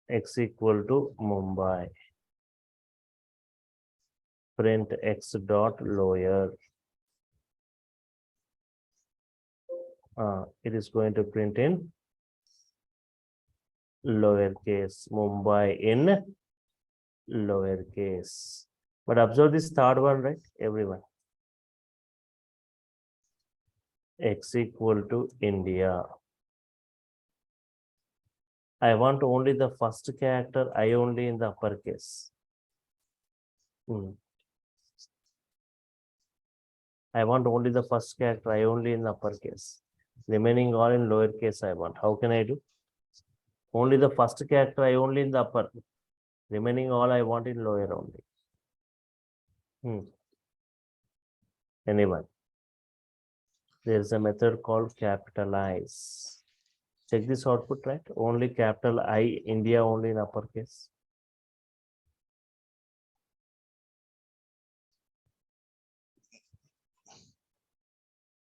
X equal to Mumbai. Print X dot lower. It is going to print in lowercase. Mumbai in lowercase. But observe this third one, right? Everyone. X equal to India. I want only the first character, I only in the uppercase. I want only the first character, I only in the uppercase. Remaining all in lowercase I want. How can I do? Only the first character, I only in the upper. Remaining all I want in lower only. Anyone? There is a method called capitalize. Check this output, right? Only capital I, India only in uppercase.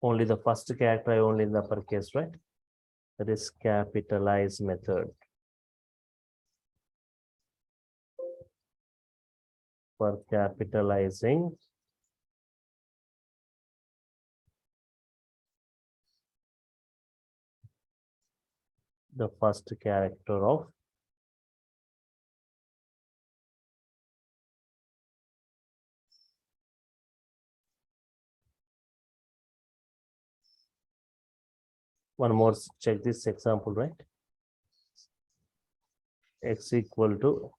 Only the first character only in the uppercase, right? That is capitalize method. For capitalizing the first character of one more, check this example, right? X equal to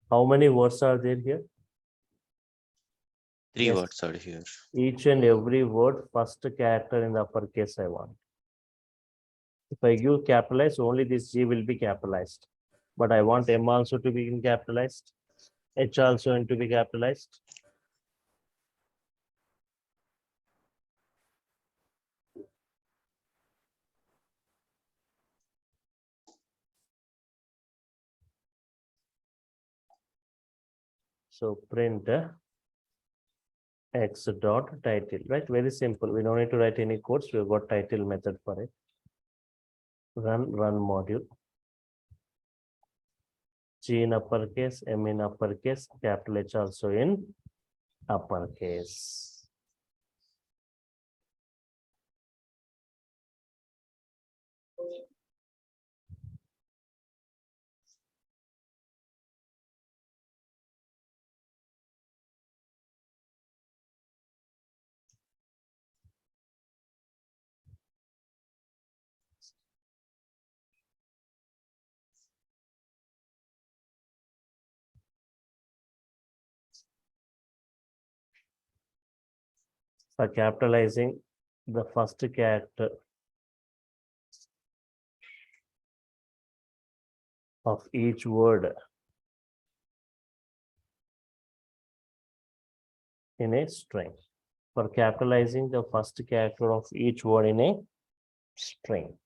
how many words are there here? Three Yes. words are here. Each and every word, first character in the uppercase I want. If I give capitalized, only this G will be capitalized. But I want M also to be capitalized, H also to be capitalized. So print X dot title, right? Very simple. We don't need to write any codes. We've got title method for it. Run module. G in uppercase, M in uppercase, capital H also in uppercase. For capitalizing the first character of each word in a string. For capitalizing the first character of each word in a string.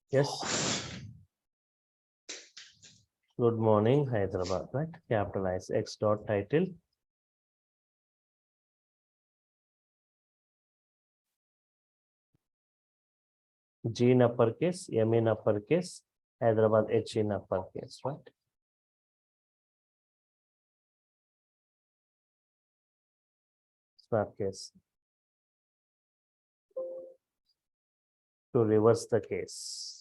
Yes. Good morning, Hyderabad, right? Capitalize X dot title. G in uppercase, M in uppercase, Hyderabad H in uppercase, right? Swap case. To reverse the case.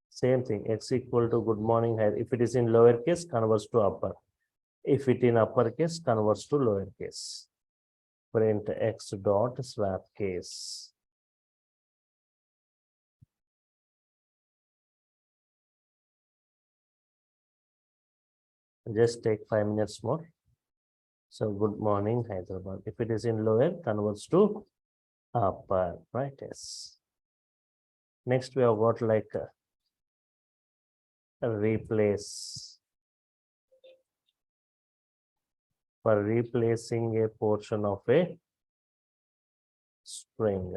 Same thing, X equal to good morning. If it is in lowercase, converts to upper. If it in uppercase, converts to lowercase. Print X dot swap case. Just take 5 minutes more. So good morning, Hyderabad. If it is in lower, converts to upper, right? Yes. Next, we have got like a replace. For replacing a portion of a string.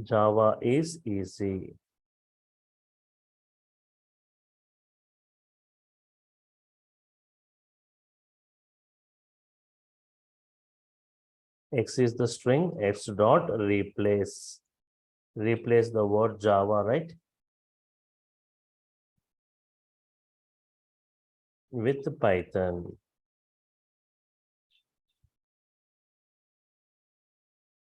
Java is easy. X is the string, X dot replace. Replace the word Java, right? With Python.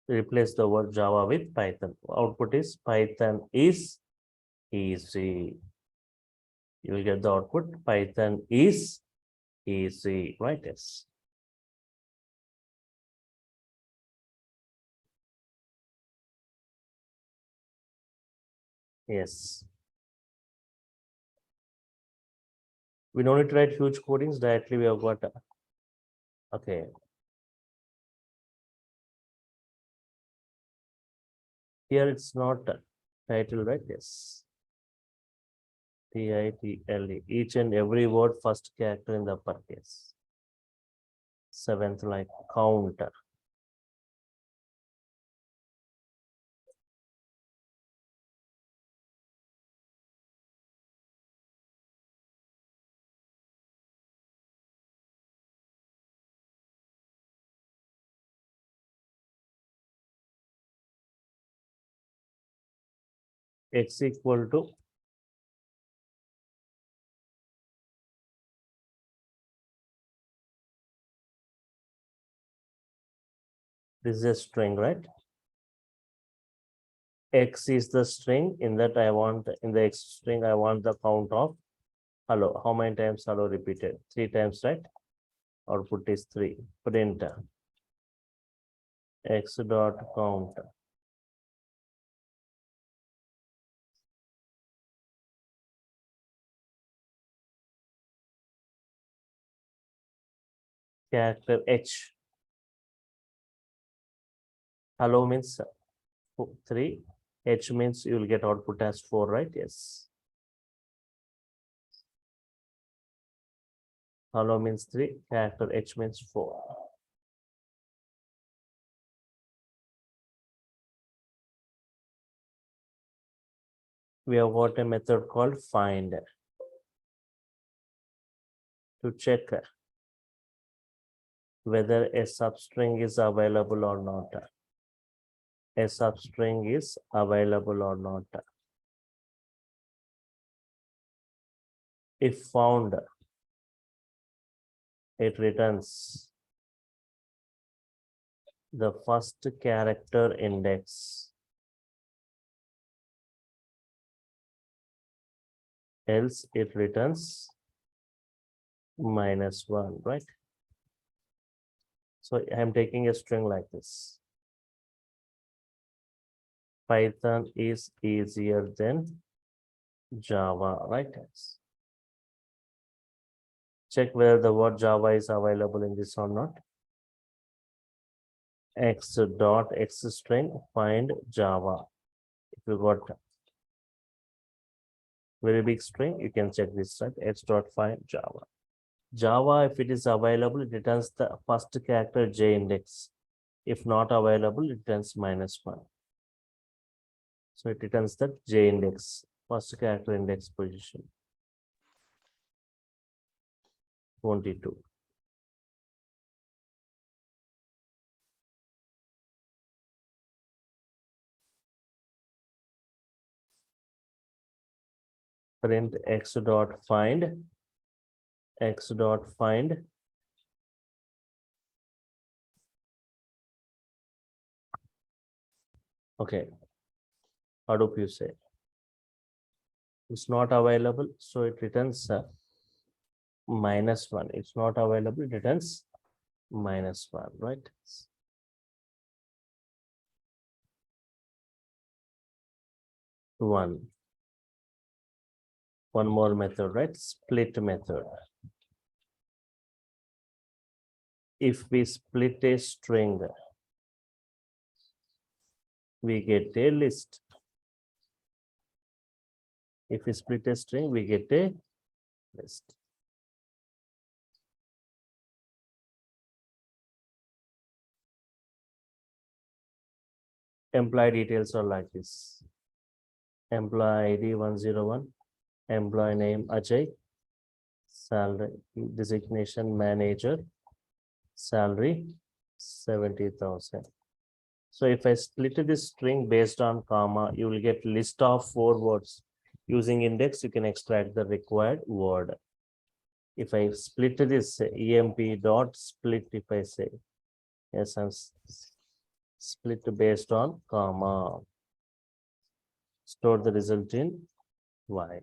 Replace the word Java with Python. Output is Python is easy. You will get the output Python is easy, right? Yes. Yes. We don't need to write huge codings directly. We have got okay. Here it's not title, right? Yes. TITLE. Each and every word first character in the uppercase. Seventh like counter. X equal to this is a string, right? X is the string. In that I want, in the X string I want the count of hello. How many times hello repeated? 3 times, right? Output is 3. Print X dot count. Character H. Hello means 3. H means you will get output as 4, right? Yes. Hello means 3. Character H means 4. We have got a method called find to check whether a substring is available or not. A substring is available or not. If found, it returns the first character index. Else it returns -1, right? So I'm taking a string like this. Python is easier than Java, right? Check whether the word Java is available in this or not. X dot X string find Java. If you got very big string, you can check this, right? X dot find Java. Java, if it is available, it returns the first character J index. If not available, it returns -1. So it returns the J index, first character index position. 22. Print X dot find. X dot find. Okay. Hadoop you say. It's not available, so it returns -1. It's not available, it returns -1, right? One more method, right? Split method. If we split a string, we get a list. If we split a string, we get a list. Employee details are like this. Employee ID 101, employee name Ajay, salary designation manager, salary 70,000. So if I split this string based on comma, you will get list of 4 words. Using index, you can extract the required word. If I split this emp dot split, if I say, yes, I'm split based on comma, store the result in Y.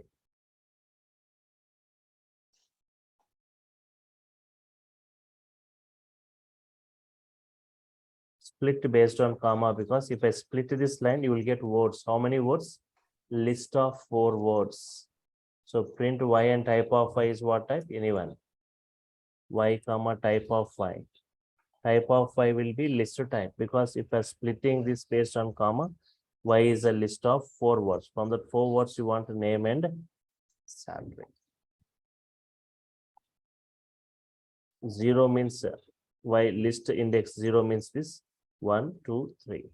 Split based on comma, because if I split this line, you will get words. How many words? List of 4 words. So print y and type of y is what type? Anyone. Y comma type of y. Type of y will be list type, because if we are splitting this based on comma, y is a list of 4 words. From the 4 words you want to name and salary. 0 means y list index 0 means this 1, 2, 3.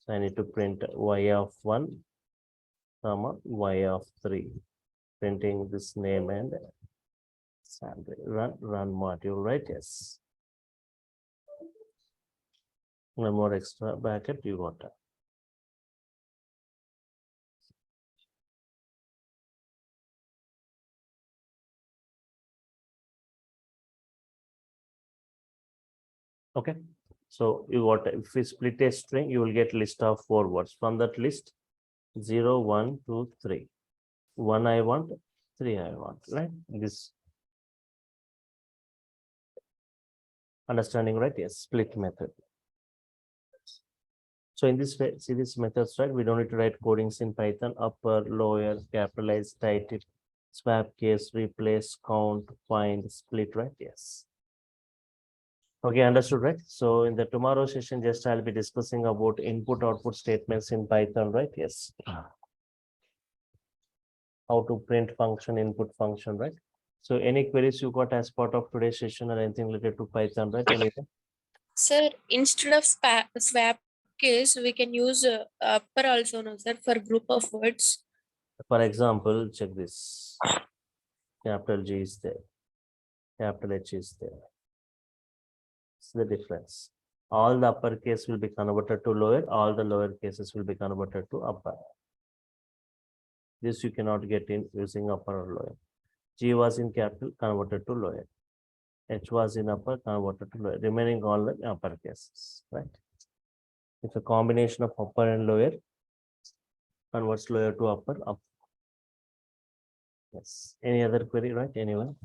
So I need to print y of 1, comma y of 3. Printing this name and salary. Run module, right? Yes. One more extra bracket you got. Okay. So you got, if we split a string, you will get list of 4 words. From that list, 0, 1, 2, 3. 1 I want, 3 I want, right? This understanding, right? Yes, split method. So in this way, see this methods, right? We don't need to write codings in Python: upper, lower, capitalize, title, swap case, replace, count, find, split, right? Yes. Okay, understood, right? So in the tomorrow session, just I'll be discussing about input output statements in Python, right? Yes. How to print function, input function, right? So any queries you got as part of today's session or anything related to Python, right? Anything? Sir, instead of swap case, we can use upper also, no, sir, for group of words. For example, check this. Capital G is there. Capital H is there. It's the difference. All the uppercase will be converted to lower. All the lower cases will be converted to upper. This you cannot get in using upper or lower. G was in capital, converted to lower. H was in upper, converted to lower. Remaining all the upper cases, right? It's a combination of upper and lower. Converts lower to upper, up. Yes. Any other query, right? Anyone?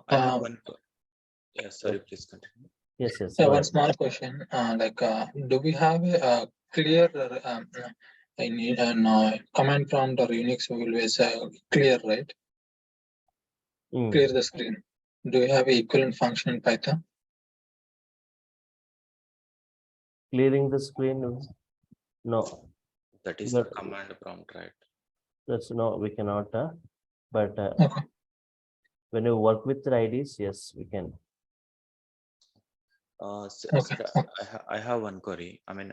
I have one. Yes, sorry, please continue. Yes, yes. Yeah, go one ahead. small question. Do we have a clear command prompt or Unix will always clear, right? Mm. Clear the screen. Do we have a equivalent function in Python? Clearing the screen. No, That is the but command prompt, right? that's no, we cannot. But Okay. when you work with the IDs, yes, we can. Okay. Sir, I have one query. I mean,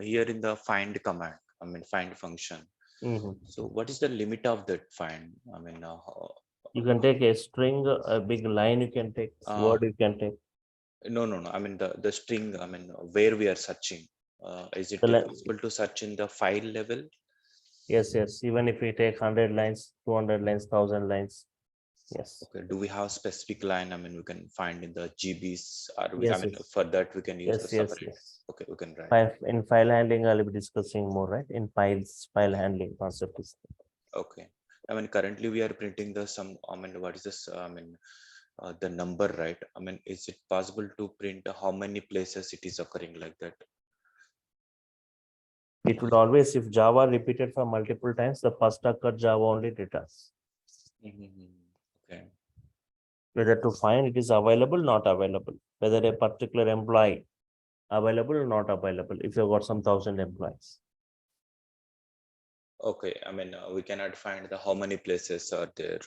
here in the find command, I mean, find function. Mhm. So what is the limit of that find? I mean, You can take a string, a big line, you can take word, you can take. no. I mean, the string, I mean, where we are searching. Is it The possible to search in the file level? Yes, yes. Even if we take 100 lines, 200 lines, 1000 lines. Yes. Okay. Do we have specific line? I mean, we can find in the GBs. Or Yes, I mean, yes. for that we can use the Yes, yes, separate. yes. Okay, we can write. In file handling, I'll be discussing more, right? In files, file handling concept is. Okay. I mean, currently we are printing the some. I mean, what is this? I mean, the number, right? I mean, is it possible to print how many places it is occurring like that? It would always, if Java repeated for multiple times, the first occurred Java only returns. Okay. Whether to find it is available, not available. Whether a particular employee available or not available. If you've got some 1000 employees. Okay. I mean, we cannot find the how many places are there.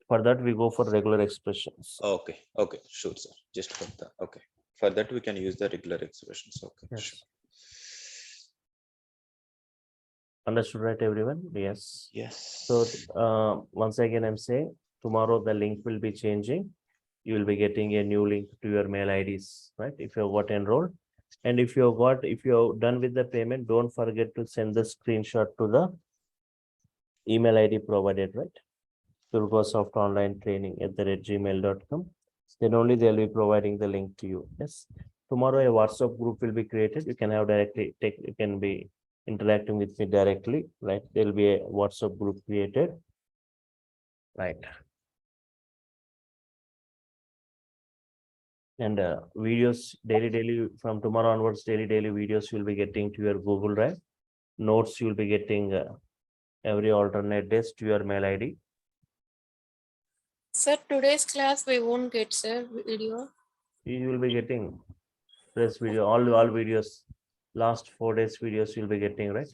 For that, we go for regular expressions. Okay. Okay. Sure, sir. Just for the okay. For that, we can use the regular expressions. Okay. Yes. Sure. Understood, right, everyone? Yes. Yes. So once again, I'm saying tomorrow the link will be changing. You will be getting a new link to your mail IDs, right? If you got enrolled, and if you're done with the payment, don't forget to send the screenshot to the email ID provided, right? DURGASOFT online training @gmail.com. Then only they'll be providing the link to you. Yes. Tomorrow a WhatsApp group will be created. You can have directly you can be interacting with me directly, right? There'll be a WhatsApp group created. Right. And videos daily from tomorrow onwards, daily videos you'll be getting to your Google Drive. Notes you'll be getting every alternate days to your mail ID. Sir, today's class we won't get, sir, video. You will be getting this video, all videos, last 4 days videos you'll be getting, right?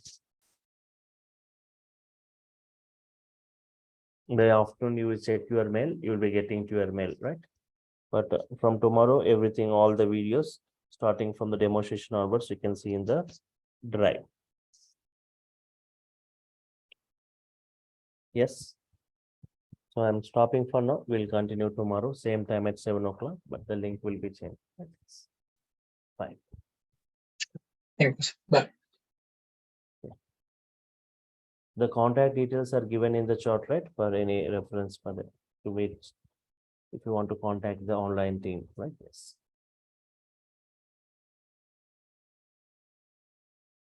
In the afternoon, you will check your mail, you will be getting to your mail, right? But from tomorrow, everything, all the videos, starting from the demonstration onwards, you can see in the drive. Yes. So I'm stopping for now. We'll continue tomorrow, same time at 7 o'clock, but the link will be changed. Fine. Thanks. Bye. The contact details are given in the chart, right? For any reference for that to wait. If you want to contact the online team, right? Yes.